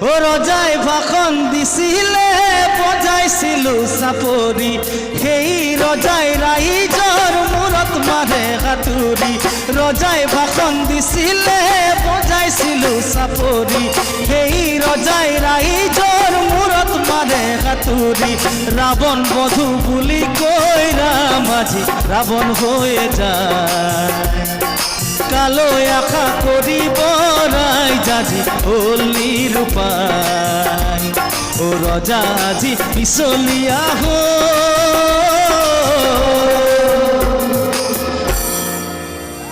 ও রজাই ভাষণ দিছিলে বজাইছিলো চাপৰি সেই ৰজাই ৰাইজৰ মূৰত মাৰে হাতুৰি ৰজাই ভাষণ দিছিলে বজাইছিলো চাপৰি সেই ৰজাই ৰাইজৰ মূৰত মাৰে হাতুৰি ৰাৱণ বধু বুলি কৈ ৰামাজী ৰাৱণ হৈ যায় কালৈ আশা কৰিব ৰাইজাজী হলি ৰূপাই ও ৰজা আজি পিছলীয়া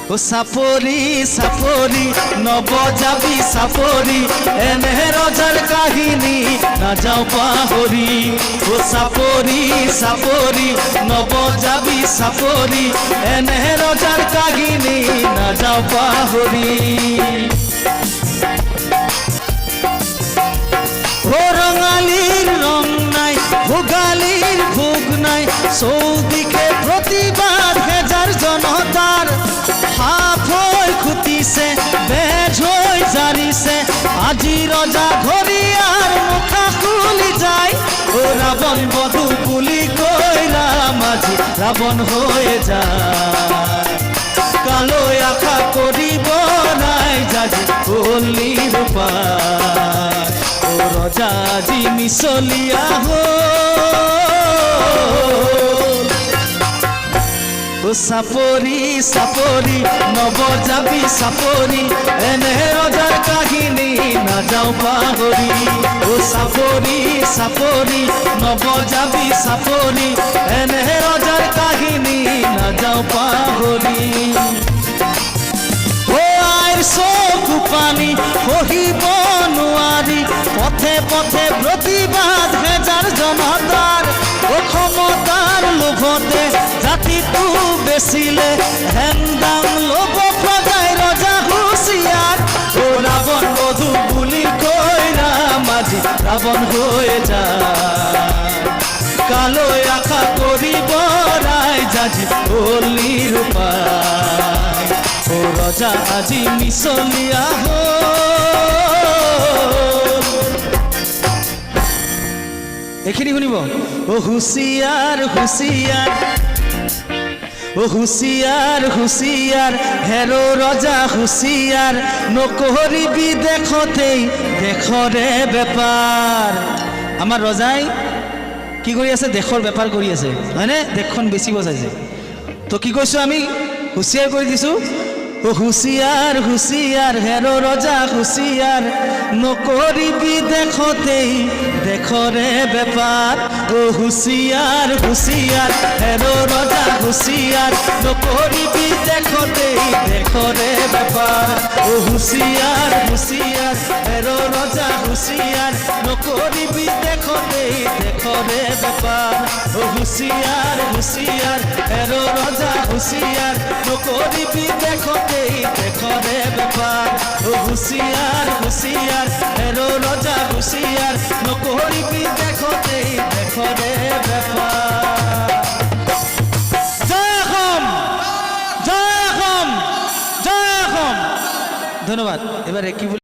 ও চাপৰি চাপৰি নবজাবি চাপৰি এনে ৰজাৰ কাহিনী নাযাওঁ পাহৰি ও চাপৰি চাপৰি নবজাবি চাপৰি এনে ৰজাৰ কাহিনী নাযাওঁ পাহৰি ও ৰঙালীৰ ৰং নাই ভোগালীৰ ভোগ নাই চৌদিশে প্ৰতিবাদ হেজাৰ জনতাৰ সাপ হৈ খুটিছে বেজ হৈ জাৰিছে আজি ৰজা ঘৰিয়াৰ মুখা খুলি যায় ও ৰাৱণ বধু বুলি কৈ ৰামাজী ৰাৱণ হৈ যায় কালৈ আশা কৰিব ৰাইজাজী হলি ৰূপাই ও ৰজা আজি মিছলীয়া ও চাপৰি চাপৰি নবজাবি চাপৰি এনে ৰজাৰ কাহিনী নাযাওঁ পাহৰি ও চাপৰি চাপৰি নবজাবি চাপৰি এনে ৰজাৰ কাহিনী নাযাওঁ পাহৰি ও আইৰ চকু পানী সহিব নোৱাৰি পথে পথে প্ৰতিবাদ হেজাৰ জনতাৰ অসমতাৰ লোভতে জাতিটো বেচিলে হেংদাম ল'ব প্ৰজাই ৰজা হুঁচিয়াৰ ও ৰাৱণ বধু বুলি কৈ ৰামাজী ৰাৱণ হৈ যায় কালৈ আশা কৰিব ৰাইজাজী হলি ৰূপাই ও ৰজা আজি মিছলীয়া এইখিনি শুনিব ও হুঁচিয়াৰ হুঁচিয়াৰ ও হুঁচিয়াৰ হুঁচিয়াৰ হেৰো ৰজা হুঁচিয়াৰ নকৰিবি দেশতেই দেশৰে বেপাৰ আমাৰ ৰজাই কি কৰি আছে দেশৰ বেপাৰ কৰি আছে হয়নে দেশখন বেচিব চাইছে তো কি কৈছোঁ আমি হুঁচিয়াৰ কৰি দিছোঁ ও হুঁচিয়াৰ হুঁচিয়াৰ হেৰো ৰজা হুঁচিয়াৰ নকৰিবি দেশতেই দেশৰে বেপাৰ ও হুঁচিয়াৰ হুঁচিয়াৰ হেৰো ৰজা হুঁচিয়াৰ নকৰিবি দেশতেই দেশৰে বেপাৰ ও হুঁচিয়াৰ হুঁচিয়াৰ হেৰো ৰজা হুঁচিয়াৰ নকৰিবি দেশতেই দেশৰে বেপাৰ ও হুঁচিয়াৰ হুঁচিয়াৰ হেৰো ৰজা হুঁচিয়াৰ নকৰিবি দেশতেই দেশৰে বেপাৰ ও হুঁচিয়াৰ হুঁচিয়াৰ হেৰো ৰজা হুঁচিয়াৰ নকৰিবি দেশতেই দেশৰে বেপাৰ জয় অসম জয় অসম জয় অসম ধন্যবাদ এবারে কি